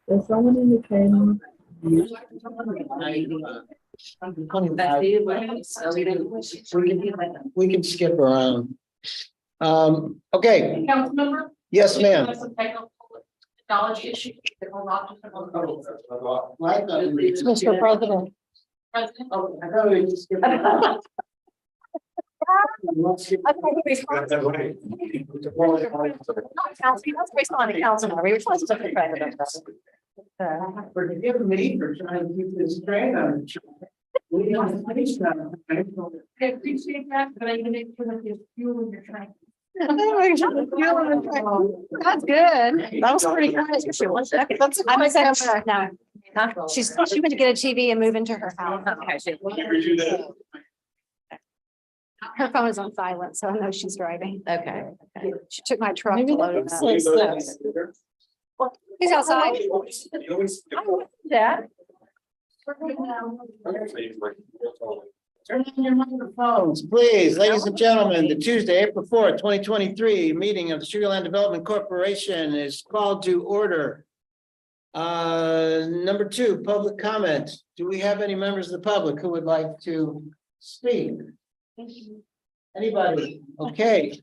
Is someone indicating? We can skip around. Okay. Councilmember? Yes, ma'am. Some technology issue. Mr. President. Forgive me for trying to keep this train on. I appreciate that, but I need to make sure that there's fuel in your tank. That's good. That was pretty good. I'm gonna send her now. She went to get a TV and move into her house. Her phone is on silent, so I know she's driving. Okay. She took my truck Maybe to load it that's up. this. He's outside. Yeah. Turn on your microphones, please, ladies and gentlemen. The Tuesday, April 4th, 2023 meeting of the Sugar Land Development Corporation is called to order. Number 2, public comment. Do we have any members of the public who would like to speak? Anybody? Okay.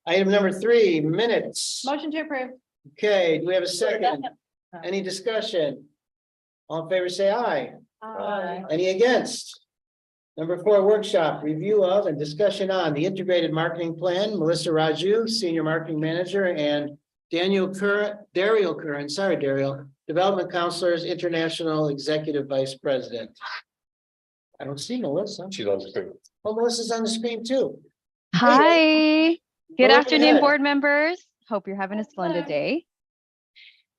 Item number 3, minutes. Motion to approve. Okay, do we have a second? Any discussion? All in favor, say aye. Any against? Number 4, workshop, review of and discussion on the integrated marketing plan. Melissa Raju, Senior Marketing Manager, and Daryl Curran, sorry, Daryl, Development Counselors, International Executive Vice President. I don't see Melissa. She's on the screen. Oh, Melissa's on the screen too. Hi, good Go afternoon, ahead. board members. Hope you're having a splendid day.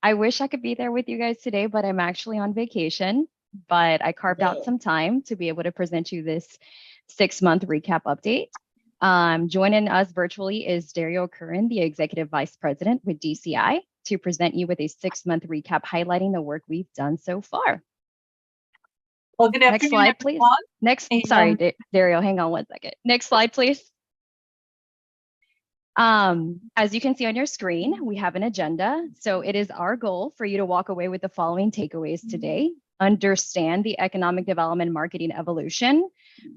I wish I could be there with you guys today, but I'm actually on vacation. But I carved out some time to be able to present you this 6-month recap update. Joining us virtually is Daryl Curran, the Executive Vice President with DCI, to present you with a 6-month recap highlighting the work we've done so far. Well, good afternoon, Next slide, please. everyone. Next, And, sorry, Daryl, hang on one second. Next slide, please. As you can see on your screen, we have an agenda. So it is our goal for you to walk away with the following takeaways today. Understand the economic development marketing evolution,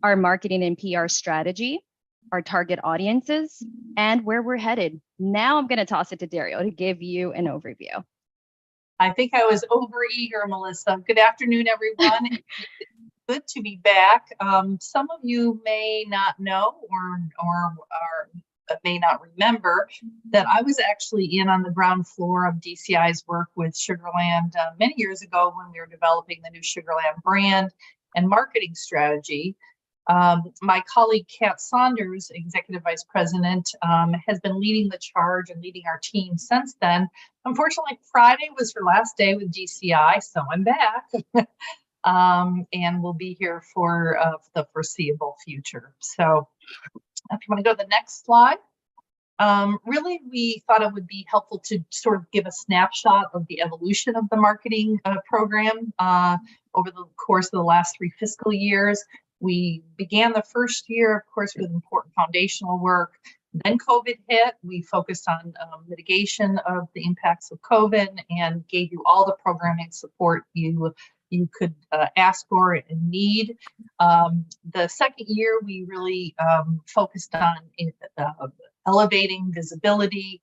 our marketing and PR strategy, our target audiences, and where we're headed. Now I'm going to toss it to Daryl to give you an overview. I think I was overeager, Melissa. Good afternoon, everyone. It's good to be back. Some of you may not know or may not remember that I was actually in on the ground floor of DCI's work with Sugarland many years ago when we were developing the new Sugarland brand and marketing strategy. My colleague, Kat Saunders, Executive Vice President, has been leading the charge and leading our team since then. Unfortunately, Friday was her last day with DCI, so I'm back. And we'll be here for the foreseeable future. So if you want to go to the next slide. Really, we thought it would be helpful to sort of give a snapshot of the evolution of the marketing program over the course of the last 3 fiscal years. We began the first year, of course, with important foundational work. Then COVID hit. We focused on mitigation of the impacts of COVID and gave you all the programming support you could ask for and need. The second year, we really focused on elevating visibility,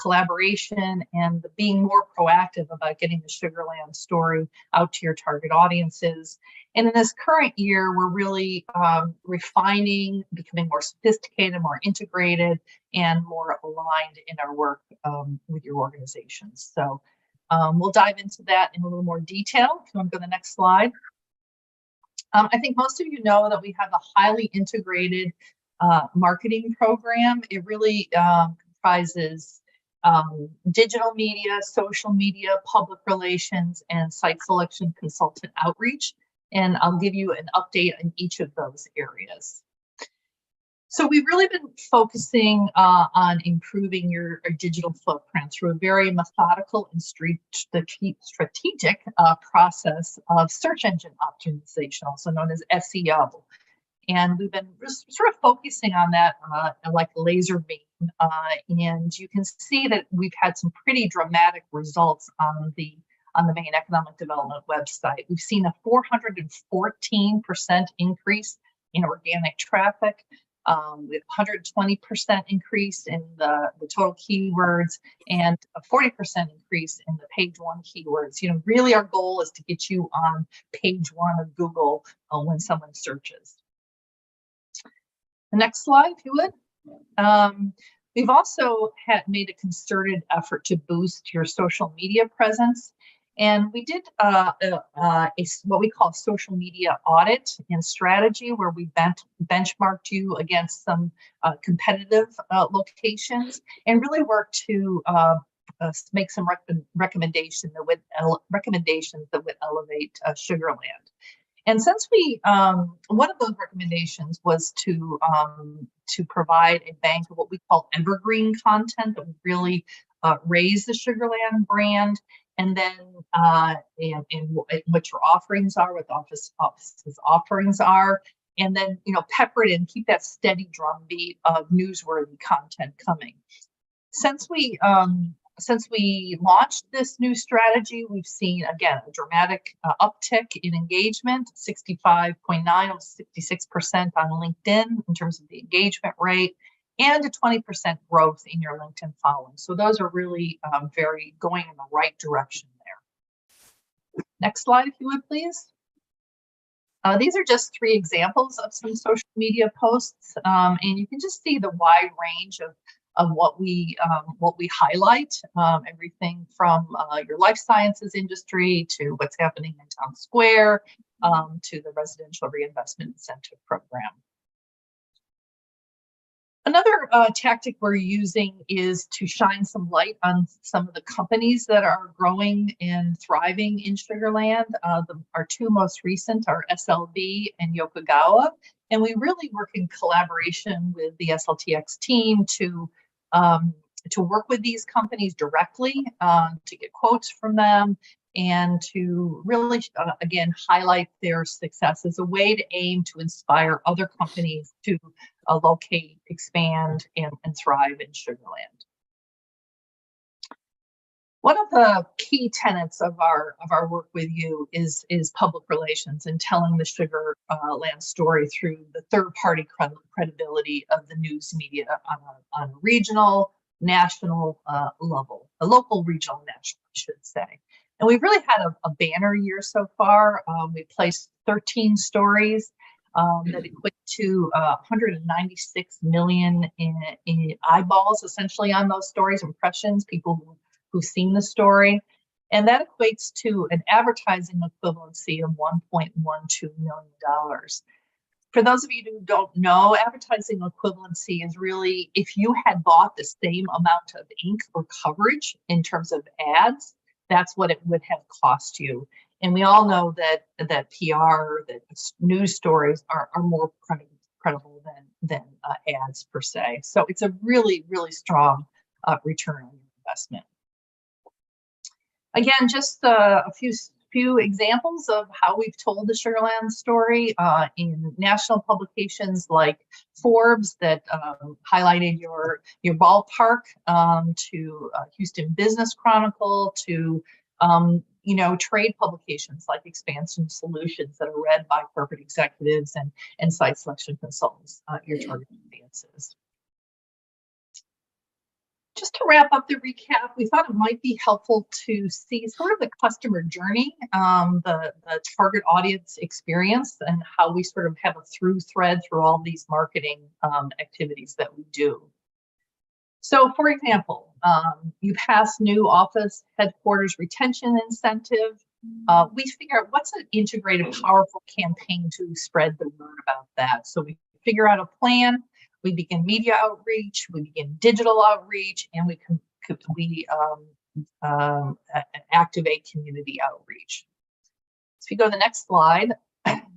collaboration, and being more proactive about getting the Sugarland story out to your target audiences. And in this current year, we're really refining, becoming more sophisticated, more integrated, and more aligned in our work with your organizations. So we'll dive into that in a little more detail. If you want to go to the next slide. I think most of you know that we have a highly integrated marketing program. It really comprises digital media, social media, public relations, and site selection consultant outreach. And I'll give you an update on each of those areas. So we've really been focusing on improving your digital footprint through a very methodical and strategic process of search engine optimization, also known as SEO. And we've been sort of focusing on that like laser beam And you can see that we've had some pretty dramatic results on the Maine Economic Development website. We've seen a 414% increase in organic traffic, with 120% increase in the total keywords, and a 40% increase in the page one keywords. You know, really our goal is to get you on page one of Google when someone searches. The next slide, if you would. We've also made a concerted effort to boost your social media presence. And we did what we call social media audit and strategy, where we benchmarked you against some competitive locations and really worked to make some recommendations that would elevate Sugarland. And since we, one of those recommendations was to provide a bank of what we call evergreen content that would really raise the Sugarland brand, and then and what your offerings are, what the office's offerings are, and then, you know, pepper it in, keep that steady drumbeat of newsworthy content coming. Since we launched this new strategy, we've seen, again, a dramatic uptick in engagement, 65.9, almost 66% on LinkedIn in terms of the engagement rate, and a 20% growth in your LinkedIn following. So those are really very going in the right direction there. Next slide, if you would, please. These are just 3 examples of some social media posts, and you can just see the wide range of what we highlight, everything from your life sciences industry to what's happening in Town Square, to the residential reinvestment incentive program. Another tactic we're using is to shine some light on some of the companies that are growing and thriving in Sugarland. Our 2 most recent are SLB and Yokogawa, and we really work in collaboration with the SLTX team to work with these companies directly, to get quotes from them, and to really, again, highlight their success as a way to aim to inspire other companies to locate, expand, and thrive in Sugarland. One of the key tenets of our work with you is public relations and telling the Sugarland story through the third-party credibility of the news media on a regional, national level, a local, regional, national, I should say. And we've really had a banner year so far. We placed 13 stories that equate to 196 million in eyeballs, essentially, on those stories, impressions, people who've seen the story. And that equates to an advertising equivalency of $1.12 million. For those of you who don't know, advertising equivalency is really if you had bought the same amount of ink or coverage in terms of ads, that's what it would have cost you. And we all know that PR, that news stories are more credible than ads per se. So it's a really, really strong return on your investment. Again, just a few examples of how we've told the Sugarland story in national publications like Forbes that highlighted your ballpark, to Houston Business Chronicle, to you know, trade publications like Expansion Solutions that are read by corporate executives and site selection consultants, your target audiences. Just to wrap up the recap, we thought it might be helpful to see sort of the customer journey, the target audience experience, and how we sort of have a through thread through all these marketing activities that we do. So, for example, you pass new office headquarters retention incentive. We figure out what's an integrated, powerful campaign to spread the word about that. So we figure out a plan. We begin media outreach, we begin digital outreach, and we activate community outreach. So if you go to the next slide,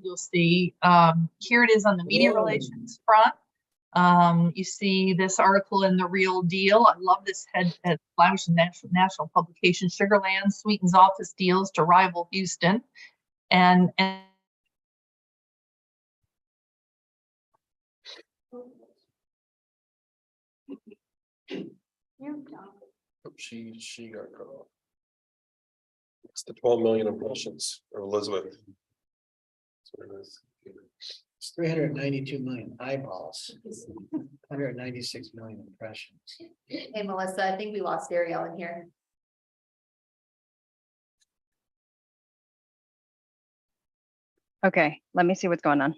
you'll see here it is on the media relations front. You see this article in The Real Deal. I love this headline, national publication, Sugarland sweetens office deals to rival Houston. And She got cut off. It's the 12 million impressions of Elizabeth. That's what it is. It's 392 million eyeballs. 196 million impressions. Hey, Melissa, I think we lost Ariel in here. Okay, let me see what's going on.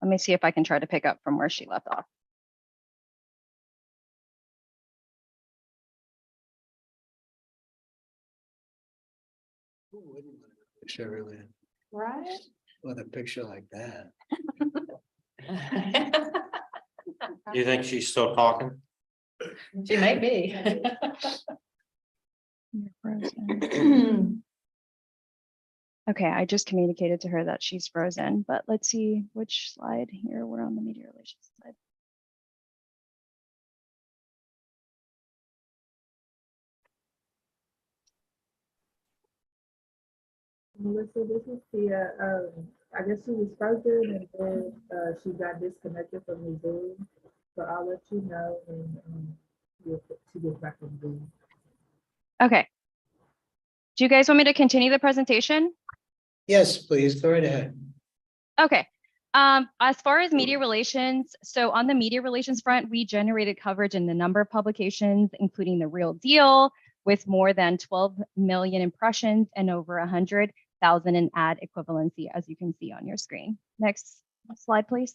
Let me see if I can try to pick up from where she left off. Who wouldn't want a picture really Right? with a picture like that? Do you think she's still talking? She might be. You're frozen. Okay, I just communicated to her that she's frozen, but let's see which slide here. We're on the media relations slide. Melissa, this is the, I guess she was frozen and then, she got disconnected from the Zoom. So I'll let you know when, she gets back on Zoom. Okay. Do you guys want me to continue the presentation? Yes, please, go right ahead. Okay. As far as media relations, so on the media relations front, we generated coverage in a number of publications, including The Real Deal, with more than 12 million impressions and over 100,000 in ad equivalency, as you can see on your screen. Next slide, please.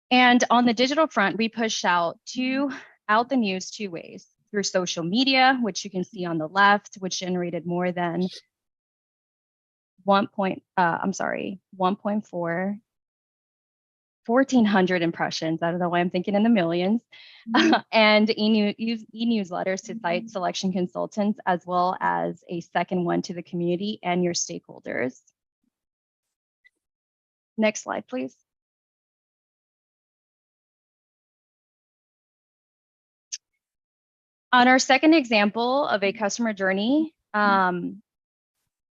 And on the digital front, we pushed out the news two ways: through social media, which you can see on the left, which generated more than 1,400 impressions. I don't know why I'm thinking in the millions. And e-newsletters to site selection consultants, as well as a second one to the community and your stakeholders. Next slide, please. On our second example of a customer journey,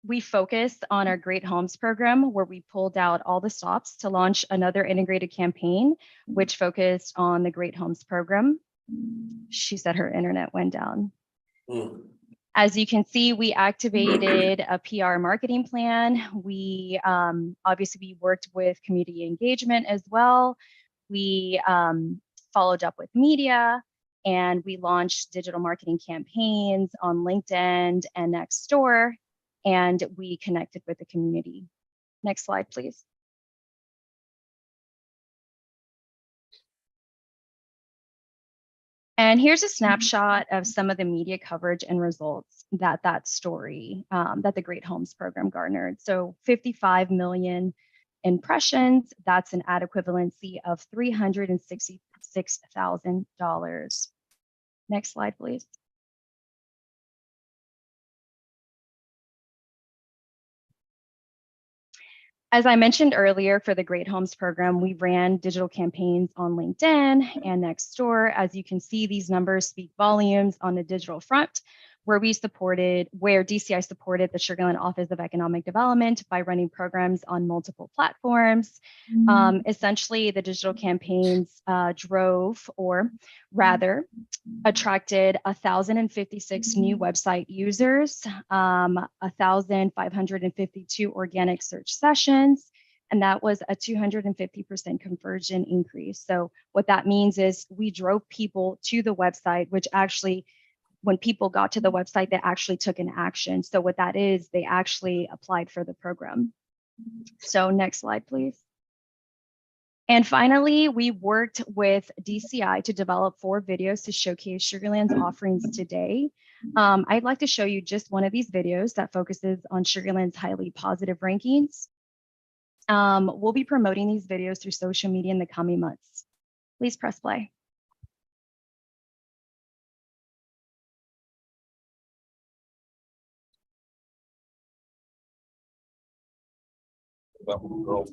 we focused on our Great Homes program, where we pulled out all the stops to launch another integrated campaign, which focused on the Great Homes program. She said her internet went down. As you can see, we activated a PR marketing plan. We obviously worked with community engagement as well. We followed up with media, and we launched digital marketing campaigns on LinkedIn and Nextdoor, and we connected with the community. Next slide, please. And here's a snapshot of some of the media coverage and results that story, that the Great Homes program garnered. So 55 million impressions, that's an ad equivalency of $366,000. Next slide, please. As I mentioned earlier, for the Great Homes program, we ran digital campaigns on LinkedIn and Nextdoor. As you can see, these numbers speak volumes on the digital front, where DCI supported the Sugar Land Office of Economic Development by running programs on multiple platforms. Essentially, the digital campaigns attracted 1,056 new website users, 1,552 organic search sessions, and that was a 250% conversion increase. So what that means is we drove people to the website, which actually, when people got to the website, they actually took an action. So what that is, they actually applied for the program. So next slide, please. And finally, we worked with DCI to develop 4 videos to showcase Sugar Land's offerings today. I'd like to show you just one of these videos that focuses on Sugar Land's highly positive rankings. We'll be promoting these videos through social media in the coming months. Please press play. That one girl.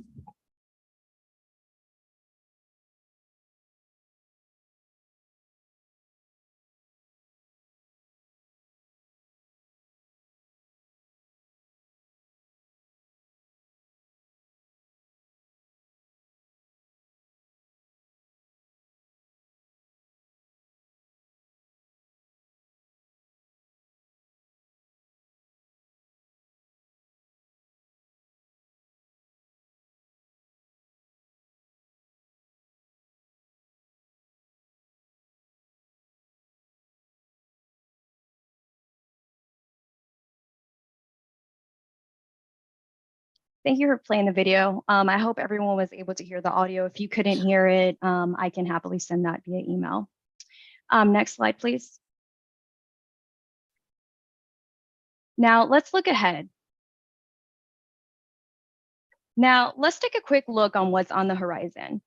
Thank you for playing the video. I hope everyone was able to hear the audio. If you couldn't hear it, I can happily send that via email. Next slide, please. Now let's look ahead. Now let's take a quick look on what's on the horizon.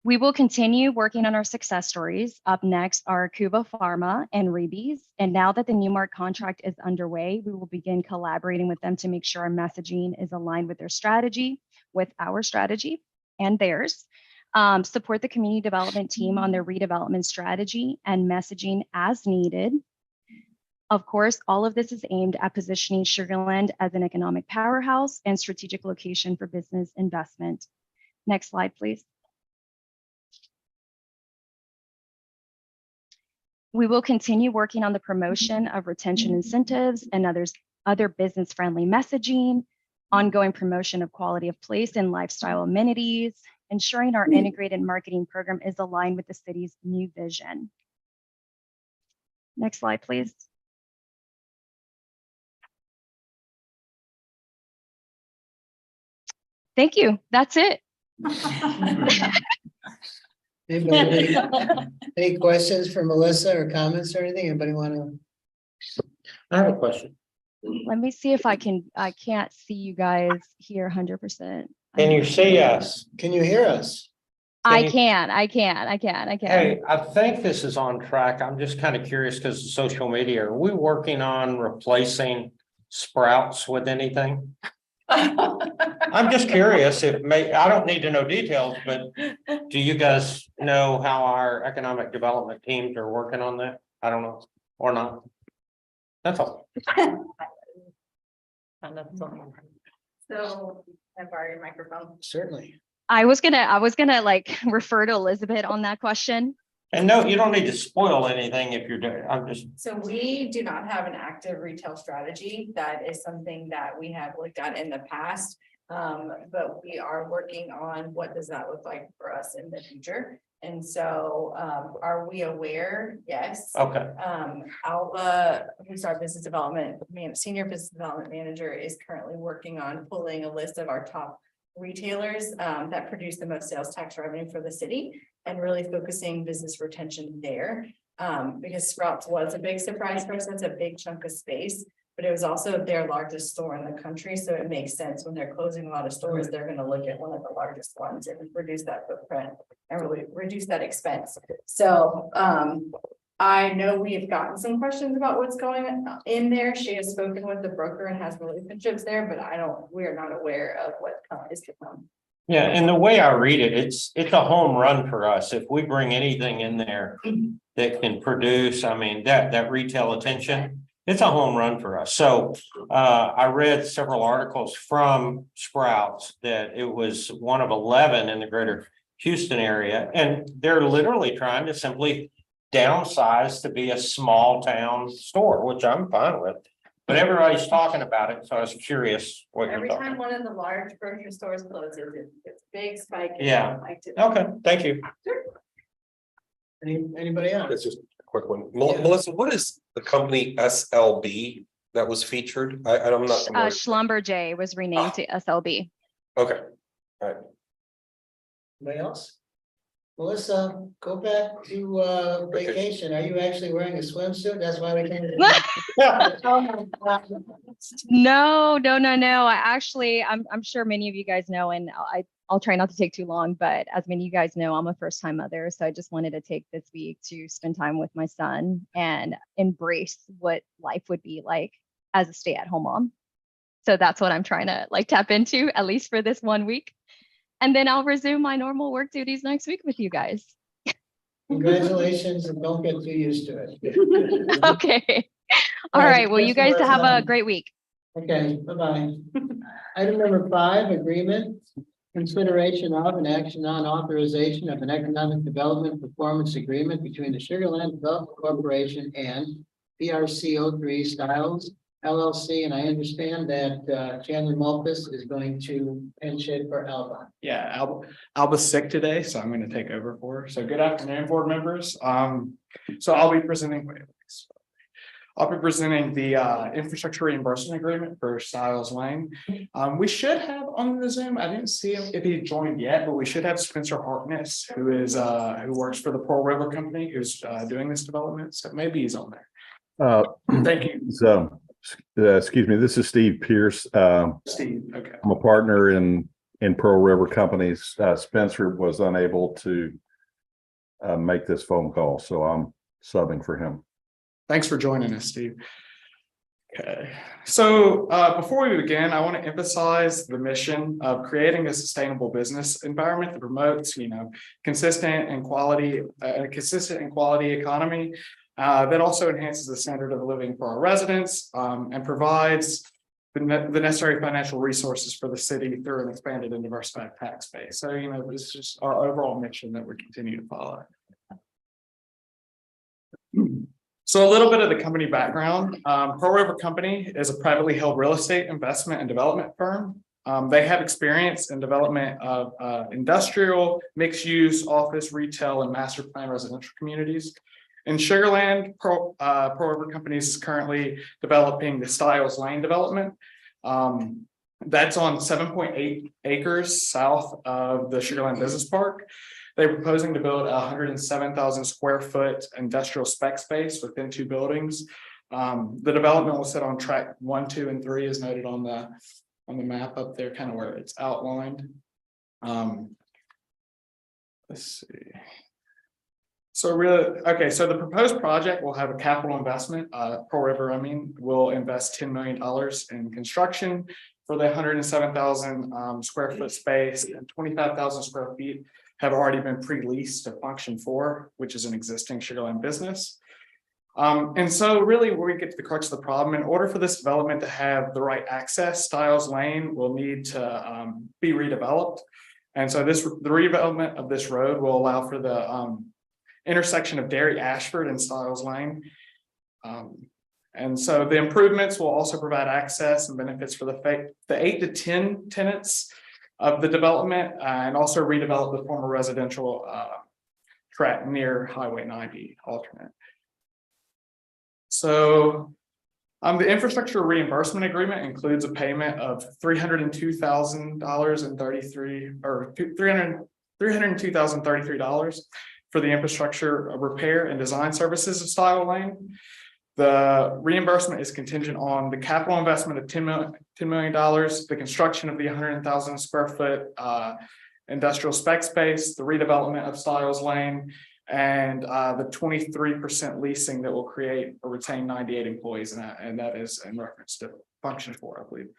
We will continue working on our success stories. Up next are Cuba Pharma and Reebies. And now that the Newmark contract is underway, we will begin collaborating with them to make sure our messaging is aligned with their strategy, with our strategy and theirs. Support the community development team on their redevelopment strategy and messaging as needed. Of course, all of this is aimed at positioning Sugar Land as an economic powerhouse and strategic location for business investment. Next slide, please. We will continue working on the promotion of retention incentives and other business-friendly messaging, ongoing promotion of quality of place and lifestyle amenities, ensuring our integrated marketing program is aligned with the city's new vision. Next slide, please. Thank you. That's it. Anybody, any questions for Melissa or comments or anything? Anybody want to? I have a question. Let me see if I can't see you guys here 100%. Can you see us? Can you hear us? I Can you- can. Hey, I think this is on track. I'm just kind of curious because of social media. Are we working on replacing Sprouts with anything? I'm just curious if I don't need to know details, but do you guys know how our economic development teams are working on that? I don't know, or not. That's all. So, I borrow your microphone. Certainly. I was gonna like refer to Elizabeth on that question. And no, you don't need to spoil anything if you're doing, I'm just, So we do not have an active retail strategy. That is something that we have looked at in the past. But we are working on what does that look like for us in the future. And so, are we aware? Yes. okay. Alba, who's our business development senior business development manager, is currently working on pulling a list of our top retailers that produce the most sales tax revenue for the city and really focusing business retention there. Because Sprouts was a big surprise for us. It's a big chunk of space, but it was also their largest store in the country. So it makes sense when they're closing a lot of stores, they're going to look at one of the largest ones and reduce that footprint and really reduce that expense. So I know we have gotten some questions about what's going in there. She has spoken with the broker and has relationships there, but we are not aware of what is to come. Yeah, and the way I read it, it's a home run for us. If we bring anything in there that can produce, I mean, that retail attention, it's a home run for us. So I read several articles from Sprouts that it was one of 11 in the greater Houston area, and they're literally trying to simply downsize to be a small town store, which I'm fine with. But everybody's talking about it, so I was curious what you're Every talking time about. one of the large grocery stores closes, it's a big spike. Yeah. Okay, thank you. Anybody else? That's just a quick one. Yeah. Melissa, what is the company SLB that was featured? I'm not familiar. Schlumberger was renamed to SLB. Okay, Anybody else? Melissa, go back to vacation. Are you actually wearing a swimsuit? That's why we came. No. I'm sure many of you guys know, and I'll try not to take too long, but as many of you guys know, I'm a first-time mother. So I just wanted to take this week to spend time with my son and embrace what life would be like as a stay-at-home mom. So that's what I'm trying to like tap into, at least for this 1 week. And then I'll resume my normal work duties next week with you guys. Congratulations, and don't get too used to it. Okay. All right. Well, you guys have a great week. Okay, bye-bye. Item number 5, agreement. Consideration of an action on authorization of an economic development performance agreement between the Sugar Land Development Corporation and PRC03 Styles LLC, and I understand that Chandler Malkus is going to pinch it for Alba. Yeah, Alba's sick today, so I'm going to take over for her. So good afternoon, board members. So I'll be presenting. I'll be presenting the infrastructure reimbursement agreement for Stiles Lane. We should have on the Zoom, I didn't see him if he joined yet, but we should have Spencer Harkness, who works for the Pearl River Company, who's doing this development. So maybe he's on there. Thank you. So, excuse me, this is Steve Pierce. Steve, okay. I'm a partner in Pearl River Companies. Spencer was unable to make this phone call, so I'm subbing for him. Thanks for joining us, Steve. Okay, so before we begin, I want to emphasize the mission of creating a sustainable business environment that promotes, consistent and quality economy that also enhances the standard of living for our residents and provides the necessary financial resources for the city through an expanded and diversified tax base. So, this is just our overall mission that we continue to follow. So a little bit of the company background. Pearl River Company is a privately held real estate investment and development firm. They have experience in development of industrial, mixed use, office, retail, and master plan residential communities. In Sugar Land, Pearl River Company is currently developing the Stiles Lane development. That's on 7.8 acres south of the Sugar Land Business Park. They're proposing to build 107,000 square foot industrial spec space within 2 buildings. The development will sit on track 1, 2, and 3, as noted on the map up there, kind of where it's outlined. Let's see. So the proposed project will have a capital investment. Pearl River, will invest $10 million in construction for the 107,000 square foot space, and 25,000 square feet have already been pre-leased to Function 4, which is an existing Sugar Land business. And so really where we get to the crux of the problem, in order for this development to have the right access, Stiles Lane will need to be redeveloped. And so the redevelopment of this road will allow for the intersection of Dairy Ashford and Stiles Lane. And so the improvements will also provide access and benefits for the 8 to 10 tenants of the development, and also redevelop the former residential tract near Highway 90 alternate. So the infrastructure reimbursement agreement includes a payment of $302,033 for the infrastructure repair and design services of Stiles Lane. The reimbursement is contingent on the capital investment of $10 million, the construction of the 100,000 square foot industrial spec space, the redevelopment of Stiles Lane, and the 23% leasing that will create or retain 98 employees, and that is in reference to Function 4, I believe.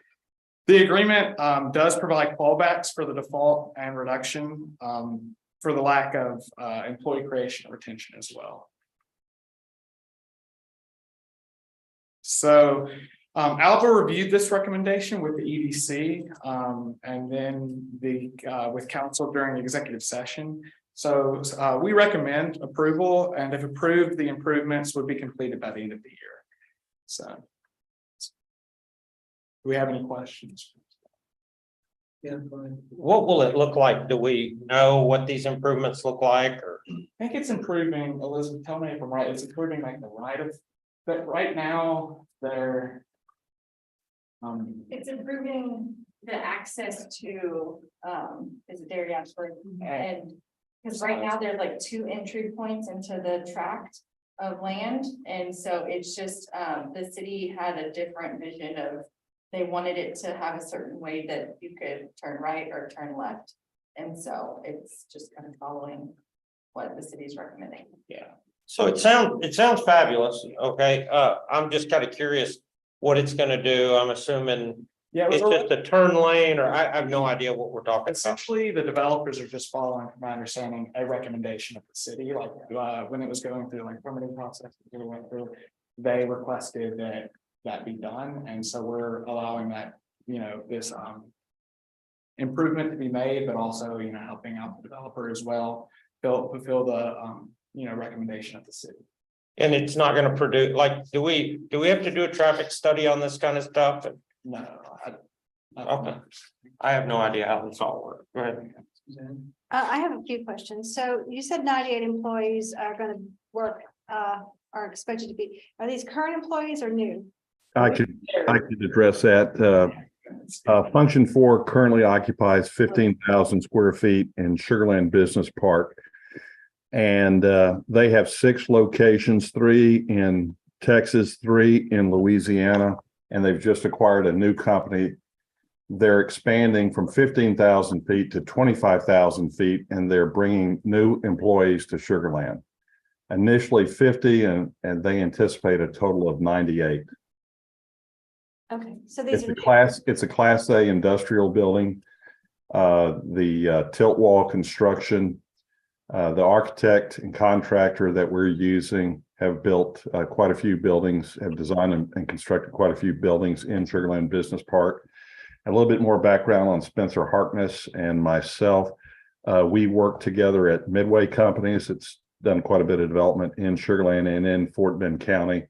The agreement does provide fallbacks for the default and reduction for the lack of employee creation and retention as well. So Alva reviewed this recommendation with the EDC and then with council during the executive session. So we recommend approval, and if approved, the improvements would be completed by the end of the year. So do we have any questions? Yeah, fine. What will it look like? Do we know what these improvements look like, or? I think it's improving, Elizabeth, tell me if I'm right, it's improving like the right of, but right now they're It's improving the access to, is it Dairy Ashford? And because right now there's like 2 entry points into the tract of land. And so it's just, the city had a different vision of, they wanted it to have a certain way that you could turn right or turn left. And so it's just kind of following what the city's recommending. Yeah. So it sounds fabulous. Okay. I'm just kind of curious what it's gonna do. I'm assuming it's just a turn lane, or I have no idea what we're talking about. Essentially, the developers are just following, from my understanding, a recommendation of the city, like when it was going through like permitting process, they requested that be done. And so we're allowing that, this improvement to be made, but also, helping out the developer as well, fulfill the recommendation of the city. And it's not gonna produce, like, do we have to do a traffic study on this kind of stuff? No, Okay. I have no idea how this all works. Right. I have a few questions. So you said 98 employees are going to work are expected to be, are these current employees or new? I could address that. Function 4 currently occupies 15,000 square feet in Sugar Land Business Park. And they have 6 locations, 3 in Texas, 3 in Louisiana, and they've just acquired a new company. They're expanding from 15,000 feet to 25,000 feet, and they're bringing new employees to Sugar Land. Initially 50, and they anticipate a total of 98. Okay, so these It's a class A industrial building. The tilt wall construction, the architect and contractor that we're using have built quite a few buildings, have designed and constructed quite a few buildings in Sugar Land Business Park. A little bit more background on Spencer Harkness and myself. We work together at Midway Companies. It's done quite a bit of development in Sugar Land and in Fort Bend County.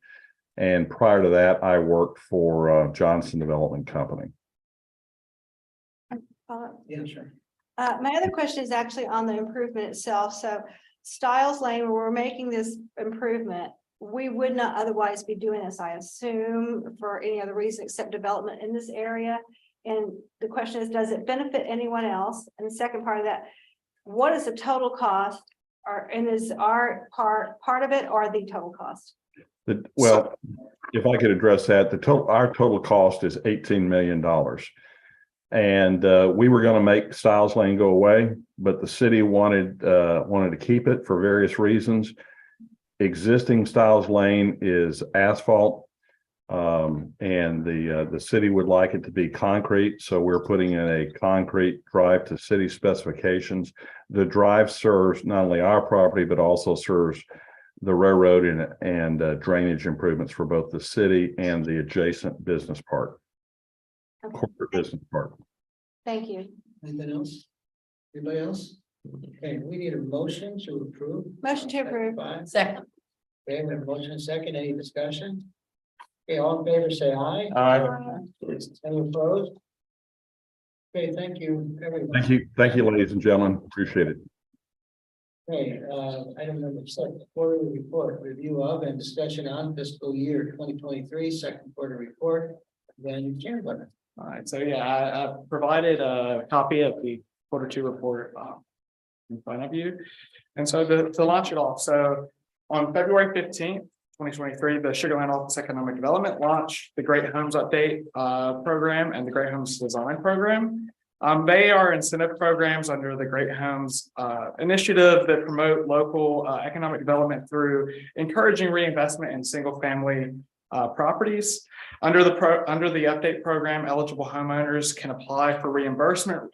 And prior to that, I worked for Johnson Development Company. Yeah, sure. My other question is actually on the improvement itself. So Stiles Lane, where we're making this improvement, we would not otherwise be doing this, I assume, for any other reason except development in this area. And the question is, does it benefit anyone else? And the second part of that, what is the total cost? And is our part of it or the total cost? Well, if I could address that, our total cost is $18 million. And we were going to make Stiles Lane go away, but the city wanted to keep it for various reasons. Existing Stiles Lane is asphalt, and the city would like it to be concrete, so we're putting in a concrete drive to city specifications. The drive serves not only our property but also serves the railroad and drainage improvements for both the city and the adjacent business park. Okay. Corporate business park. Thank you. Anything else? Anybody else? Okay, we need a motion to approve. Motion to approve. Second. Okay, we have a motion and second. Any discussion? Okay, all in favor, say aye. Any opposed? Okay, thank you, everyone. Thank you, ladies and gentlemen. Appreciate it. Okay, item number 7, quarterly report, review of and discussion on fiscal year 2023, second quarter report. Then Chairman. All right, so yeah, I provided a copy of the Q2 report in front of you. And so to launch it off, so on February 15th, 2023, the Sugar Land Office Economic Development launched the Great Homes Update program and the Great Homes Design program. They are incentive programs under the Great Homes initiative that promote local economic development through encouraging reinvestment in single family properties. Under the update program, eligible homeowners can apply for reimbursement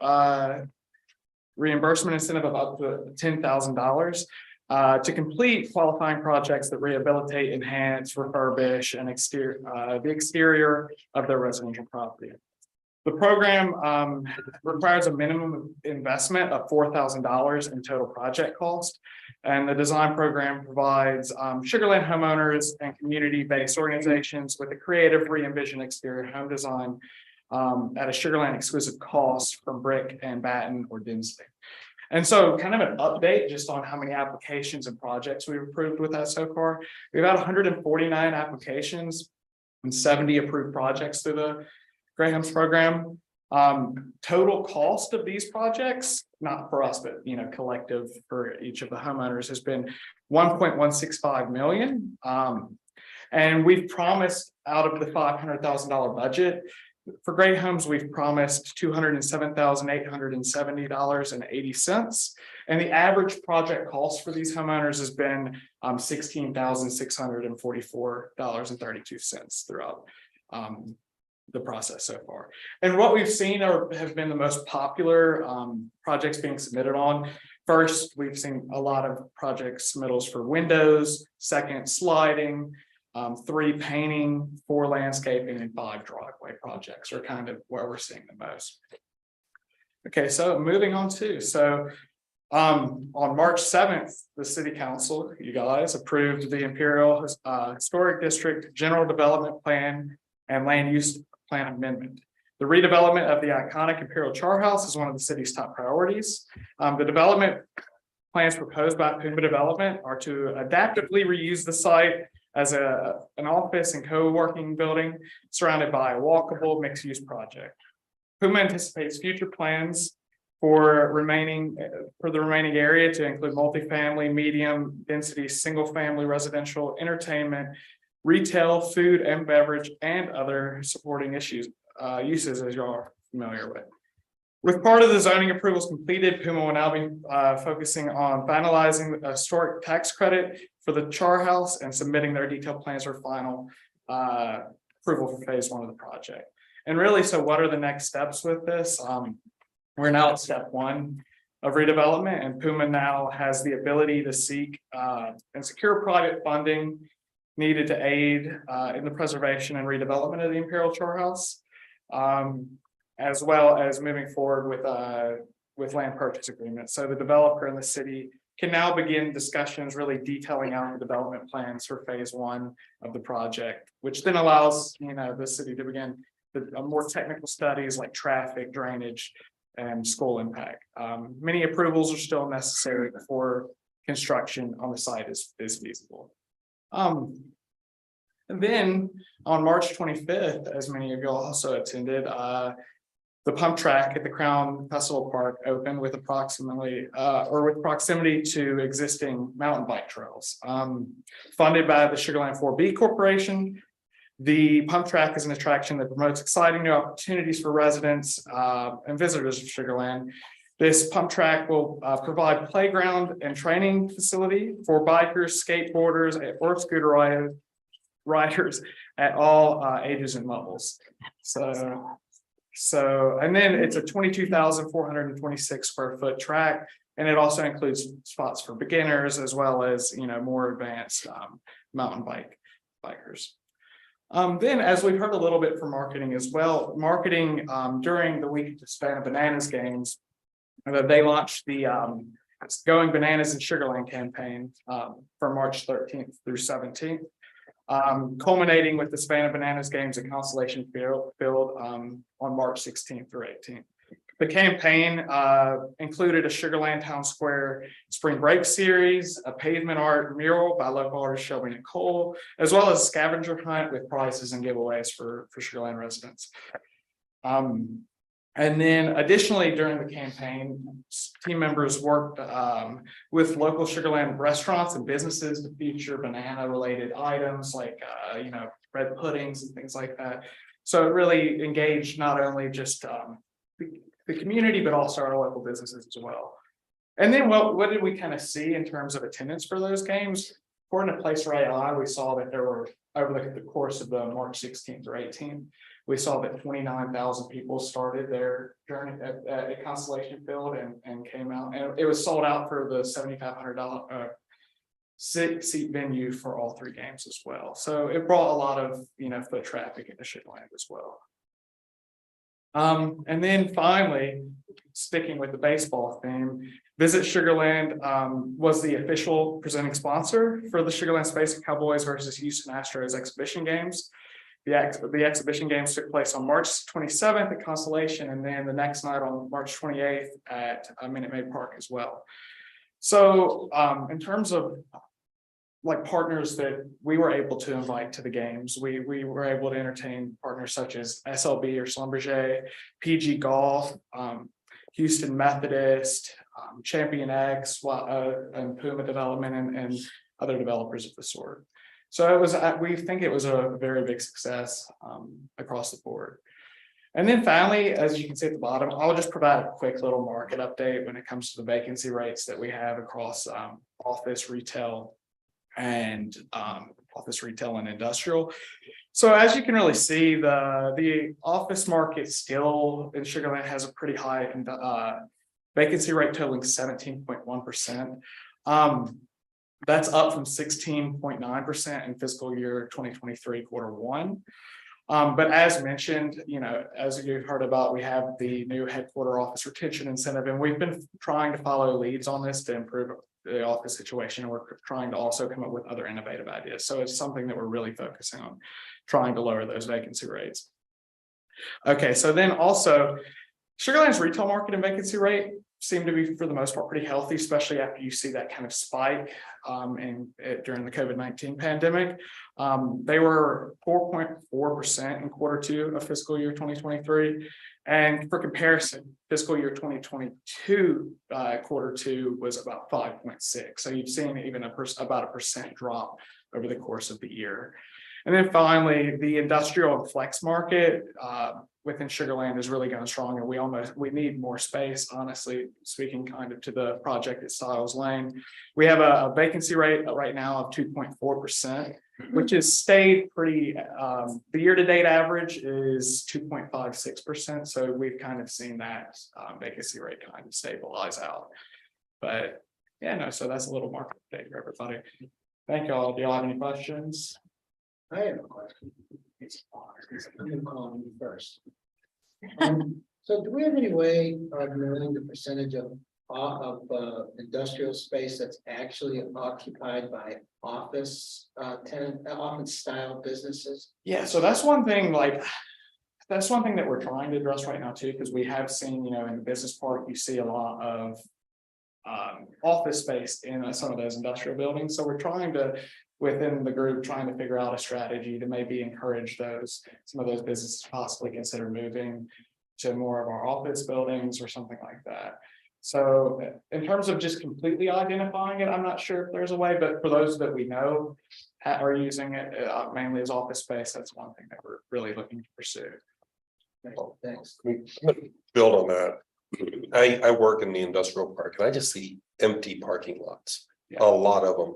incentive of up to $10,000 to complete qualifying projects that rehabilitate, enhance, refurbish, and the exterior of their residential property. The program requires a minimum investment of $4,000 in total project cost. And the design program provides Sugar Land homeowners and community-based organizations with a creative re-envision exterior home design at a Sugar Land exclusive cost from brick and batten or Dinsley. And so kind of an update just on how many applications and projects we've approved with that so far. We've had 149 applications and 70 approved projects through the Great Homes program. Total cost of these projects, not for us, but collective for each of the homeowners, has been $1.165 million. And we've promised out of the $500,000 budget for Great Homes, we've promised $207,870.80. And the average project cost for these homeowners has been $16,644.32 throughout the process so far. And what we've seen have been the most popular projects being submitted on. First, we've seen a lot of project submittals for windows, second, sliding, 3, painting, 4, landscaping, and 5, driveway projects are kind of where we're seeing the most. Okay, so moving on to, on March 7th, the City Council, you guys, approved the Imperial Historic District General Development Plan and Land Use Plan Amendment. The redevelopment of the iconic Imperial Char House is one of the city's top priorities. The development plans proposed by Puma Development are to adaptively reuse the site, as an office and co-working building surrounded by a walkable mixed-use project. Puma anticipates future plans for the remaining area to include multifamily, medium density, single-family residential, entertainment, retail, food and beverage, and other supporting uses, as you all are familiar with. With part of the zoning approvals completed, Puma will now be focusing on finalizing a historic tax credit for the Char House and submitting their detailed plans for final approval for phase 1 of the project. And really, so what are the next steps with this? We're now at step 1 of redevelopment, and Puma now has the ability to seek and secure private funding needed to aid in the preservation and redevelopment of the Imperial Char House, as well as moving forward with land purchase agreements. So the developer and the city can now begin discussions really detailing out the development plans for phase 1 of the project, which then allows the city to begin the more technical studies like traffic, drainage, and school impact. Many approvals are still necessary before construction on the site is feasible. And then on March 25th, as many of you also attended, the pump track at the Crown Festival Park opened with proximity to existing mountain bike trails. Funded by the Sugarland 4B Corporation, the pump track is an attraction that promotes exciting new opportunities for residents and visitors of Sugarland. This pump track will provide playground and training facility for bikers, skateboarders, or scooter riders at all ages and levels. And then it's a 22,426 square foot track, and it also includes spots for beginners as well as more advanced mountain bikers. Then, as we've heard a little bit from marketing as well, during the week of the Savannah Bananas games, they launched the Going Bananas in Sugarland campaign from March 13th through 17th, culminating with the Savannah Bananas games at Constellation Field on March 16th through 18th. The campaign included a Sugarland Town Square Spring Break series, a pavement art mural by local artist Shelby Nicole, as well as a scavenger hunt with prizes and giveaways for Sugarland residents. And then additionally, during the campaign, team members worked with local Sugarland restaurants and businesses to feature banana-related items like, bread puddings and things like that. So it really engaged not only just the community, but also our local businesses as well. And then what did we kind of see in terms of attendance for those games? According to Placer AI, we saw that there were, over the course of the March 16th or 18th, we saw that 29,000 people started their journey at Constellation Field and came out, and it was sold out for the $7,500 seat venue for all 3 games as well. So it brought a lot of foot traffic into Sugarland as well. And then finally, sticking with the baseball theme, Visit Sugarland was the official presenting sponsor for the Sugarland Space Cowboys versus Houston Astros exhibition games. The exhibition games took place on March 27th at Constellation, and then the next night on March 28th at Minute Maid Park as well. So in terms of partners that we were able to invite to the games, we were able to entertain partners such as SLB or Schlumberger, PG Golf, Houston Methodist, Champion X, and Puma Development, and other developers of the sort. So we think it was a very big success across the board. And then finally, as you can see at the bottom, I'll just provide a quick little market update when it comes to the vacancy rates that we have across office, retail, and industrial. So as you can really see, the office market still in Sugarland has a pretty high vacancy rate totaling 17.1%. That's up from 16.9% in fiscal year 2023 Q1. But as mentioned, as you've heard about, we have the new headquarter office retention incentive, and we've been trying to follow leads on this to improve the office situation. And we're trying to also come up with other innovative ideas. So it's something that we're really focusing on, trying to lower those vacancy rates. Okay, so then also Sugarland's retail market and vacancy rate seem to be for the most part pretty healthy, especially after you see that kind of spike during the COVID-19 pandemic. They were 4.4% in Q2 of fiscal year 2023. And for comparison, fiscal year 2022, Q2 was about 5.6. So you've seen even about a percent drop over the course of the year. And then finally, the industrial and flex market within Sugar Land is really going strong, and we need more space, honestly speaking, kind of to the project at Stiles Lane. We have a vacancy rate right now of 2.4%, which has stayed pretty, the year-to-date average is 2.56%. So we've kind of seen that vacancy rate kind of stabilize out. But yeah, no, so that's a little market update for everybody. Thank y'all. Do y'all have any questions? I have a question. I'm gonna call you first. So do we have any way of knowing the percentage of industrial space that's actually occupied by office style businesses? Yeah, so that's one thing, that's one thing that we're trying to address right now too, because we have seen, in the business park, you see a lot of office space in some of those industrial buildings. So we're trying to, within the group, trying to figure out a strategy to maybe encourage some of those businesses to possibly consider moving to more of our office buildings or something like that. So in terms of just completely identifying it, I'm not sure if there's a way, but for those that we know are using it mainly as office space, that's one thing that we're really looking to pursue. Thanks. Build on that. I work in the industrial park and I just see empty parking lots, a lot of them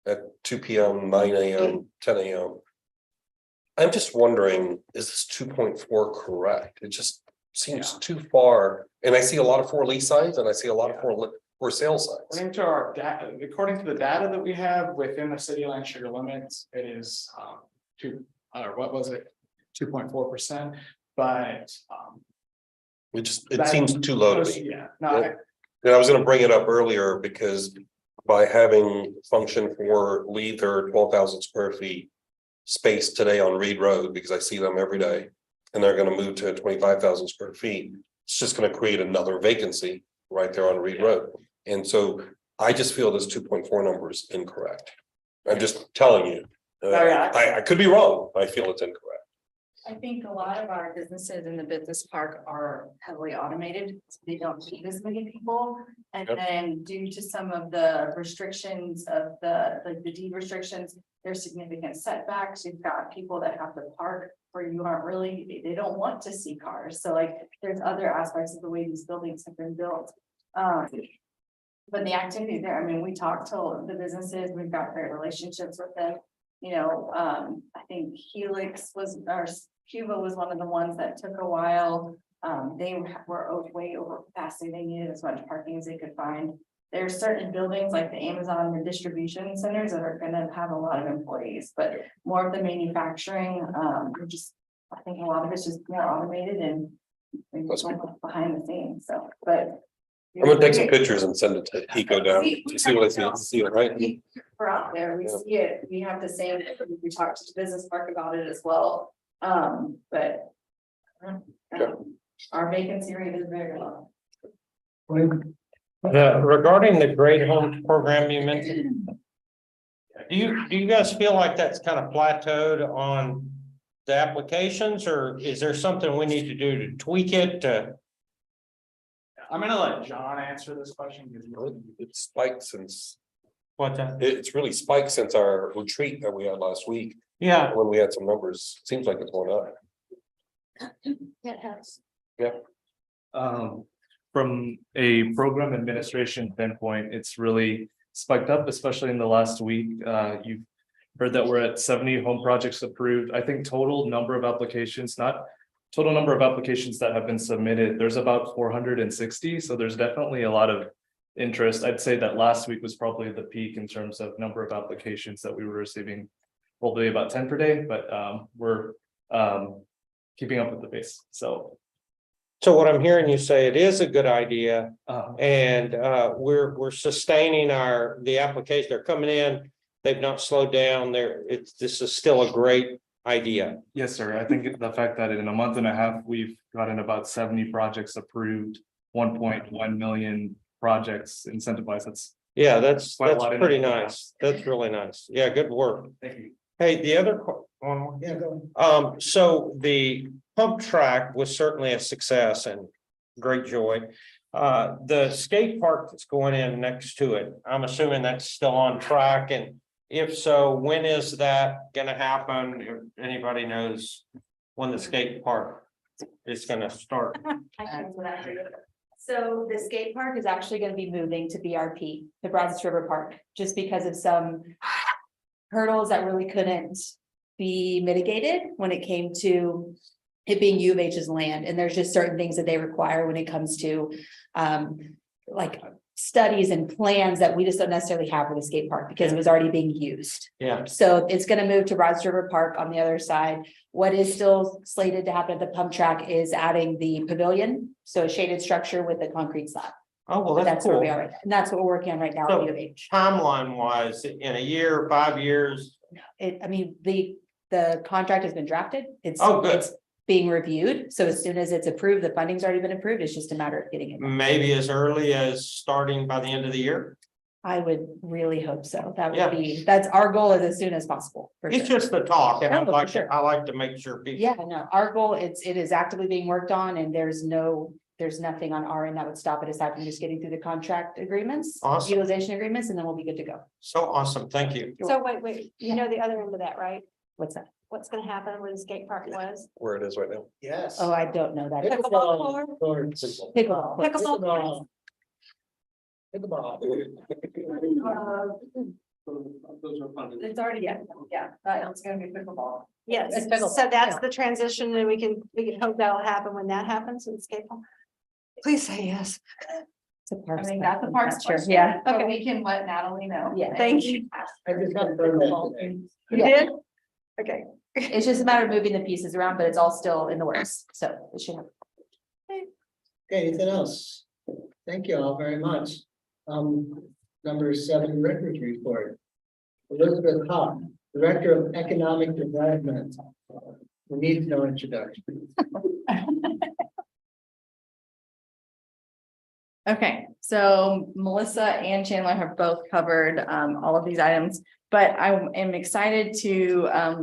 at 2 p.m., 9 a.m., 10 a.m. I'm just wondering, is this 2.4 correct? It just seems too far. And I see a lot of for lease signs and I see a lot of for sale signs. According to our data, according to the data that we have within the city land sugar limits, it is 2.4%. But it seems too low to me. Yeah, no, And I was going to bring it up earlier because by having function for leave their 12,000 square feet space today on Reed Road, because I see them every day, and they're going to move to 25,000 square feet, it's just going to create another vacancy right there on Reed Road. And so I just feel this 2.4 number is incorrect. I'm just telling you. I could be wrong. I feel it's incorrect. I think a lot of our businesses in the business park are heavily automated. So they don't need as many people. And then due to some of the restrictions of the deed restrictions, there's significant setbacks. You've got people that have to park where you aren't really, they don't want to see cars. So there's other aspects of the way these buildings have been built. But the activity there, I mean, we talk to the businesses, we've got great relationships with them. I think Cuba was one of the ones that took a while. They were way over capacity. They needed as much parking as they could find. There are certain buildings like the Amazon and distribution centers that are going to have a lot of employees, but more of the manufacturing, I think a lot of it's just more automated and behind the scenes. So, but I'm gonna take some pictures and send it to Eco down to see what I see it, right? We're out there, we see it, we have the same, we talked to the business park about it as well. But our vacancy rate is very low. Regarding the Great Homes program you mentioned, do you guys feel like that's kind of plateaued on the applications, or is there something we need to do to tweak it to? I'm gonna let John answer this question because It's spiked since What's that? it's really spiked since our retreat that we had last week. Yeah, When we had some numbers, seems like it's going up. It has. From a program administration standpoint, it's really spiked up, especially in the last week. You've heard that we're at 70 home projects approved. I think total number of applications, not total number of applications that have been submitted, there's about 460. So there's definitely a lot of interest. I'd say that last week was probably the peak in terms of number of applications that we were receiving, probably about 10 per day, but we're keeping up with the pace. So so what I'm hearing you say, it is a good idea, and we're sustaining the application. They're coming in, they've not slowed down. This is still a great idea. yes, sir. I think the fact that in a month and a half, we've gotten about 70 projects approved 1.1 million projects incentivized. That's Yeah, that's Quite a lot in pretty it. nice. That's really nice. Yeah, good work. thank you. Hey, the other one more. Yeah, go. So the pump track was certainly a success and great joy. The skate park that's going in next to it, I'm assuming that's still on track, and if so, when is that gonna happen? If anybody knows when the skate park is gonna start? So the skate park is actually gonna be moving to BRP, the Brazos River Park, just because of some hurdles that really couldn't be mitigated when it came to it being U of H's land. And there's just certain things that they require when it comes to like studies and plans that we just don't necessarily have for the skate park because it was already being used. Yeah, So it's gonna move to Brazos River Park on the other side. What is still slated to happen at the pump track is adding the pavilion, so a shaded structure with a concrete slab. oh, well, But that's that's where cool. we are, and that's what we're working on right now So- at U of H. Timeline wise, in a year, 5 years, I mean, the contract has been drafted. It's Oh, good. it's being reviewed. So as soon as it's approved, the funding's already been approved. It's just a matter of getting it. maybe as early as starting by the end of the year. I would really hope so. That Yeah. would be, that's our goal is as soon as possible. For It's sure. just the talk, and No, for sure. I like to make sure people. Yeah, no, our goal, it is actively being worked on and there's nothing on our end that would stop it aside from just getting through the contract agreements. Awesome. Utilization agreements, and then we'll be good to go. So awesome, thank you. So wait, you know the other end of that, right? What's that? What's gonna happen where the skate park was? Where it is right now. Yes. Oh, I don't know that. Pickleball court? Courts. Pickleball. Pickleball. Pickleball. It's already, yeah, it's gonna be pickleball. Yes, It's pickleball, so that's yeah. the transition and we can hope that'll happen when that happens in skate park. Please say yes. It's a I parks mean, that's a question, parks not sure. question. Yeah. But Okay. we can let Natalie know. Yeah. Thank you. I just confirmed that today. You did? Okay. It's just a matter of moving the pieces around, but it's all still in the works, so it should happen. Okay, anything else? Thank you all very much. Number 7, records report. Elizabeth Hoff, Director of Economic Development. We need no introduction. Okay, so Melissa and Chandler have both covered all of these items, but I am excited to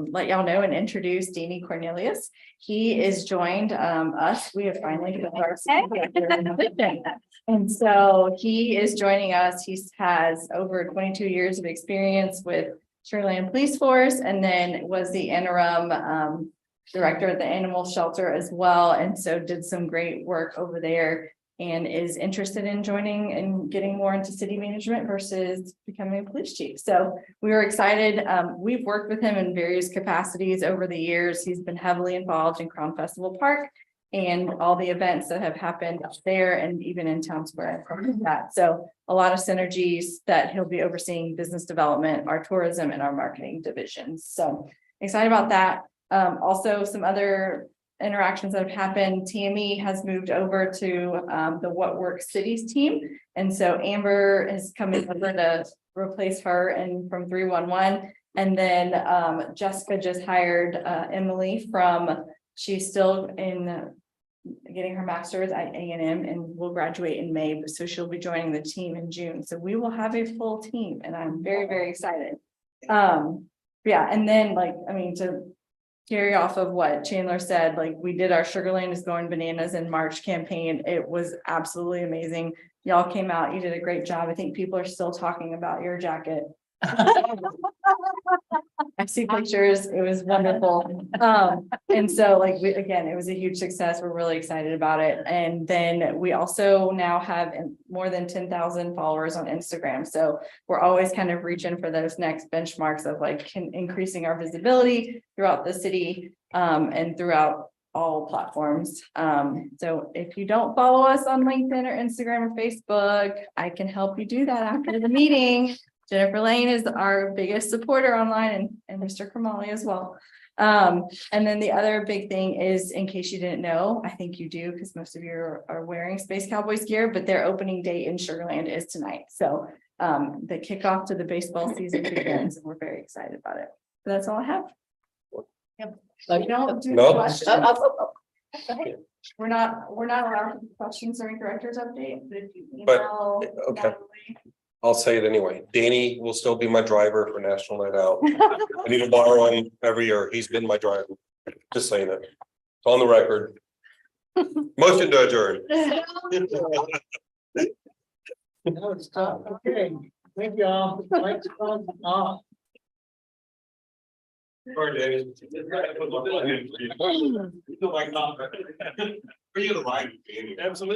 let y'all know and introduce Deanie Cornelius. He is joined us. We have finally. And so he is joining us. He has over 22 years of experience with Sugar Land Police Force, and then was the interim director at the animal shelter as well. And so did some great work over there and is interested in joining and getting more into city management versus becoming a police chief. So we were excited. We've worked with him in various capacities over the years. He's been heavily involved in Crown Festival Park and all the events that have happened up there and even in Town Square from that. So a lot of synergies that he'll be overseeing business development, our tourism and our marketing divisions. So excited about that. Also some other interactions that have happened. Tammy has moved over to the What Works Cities team. And so Amber is coming over to replace her and from 311. And then Jessica just hired Emily she's still in getting her master's at A&M and will graduate in May. So she'll be joining the team in June. So we will have a full team and I'm very, very excited. Yeah, and then to carry off of what Chandler said, we did our Sugar Land is Going Bananas in March campaign. It was absolutely amazing. Y'all came out, you did a great job. I think people are still talking about your jacket. I see pictures. It was wonderful. And so it was a huge success. We're really excited about it. And then we also now have more than 10,000 followers on Instagram. So we're always kind of reaching for those next benchmarks of increasing our visibility throughout the city and throughout all platforms. So if you don't follow us on LinkedIn or Instagram or Facebook, I can help you do that after the meeting. Jennifer Lane is our biggest supporter online and Mr. Kamali as well. And then the other big thing is, in case you didn't know, I think you do because most of you are wearing Space Cowboys gear, but their opening date in Sugar Land is tonight. So the kickoff to the baseball season begins and we're very excited about it. But that's all I have. Yep. No. We're not allowed questions during director's update, but if you But, email. okay. Natalie- I'll say it anyway. Danny will still be my driver for National Night Out. I need to borrow him every year. He's been my driver. Just saying it. It's on the record. Motion to adjourn. No, it's tough. Okay, thank you all. Lights on, off. Sorry, Danny. Absolutely.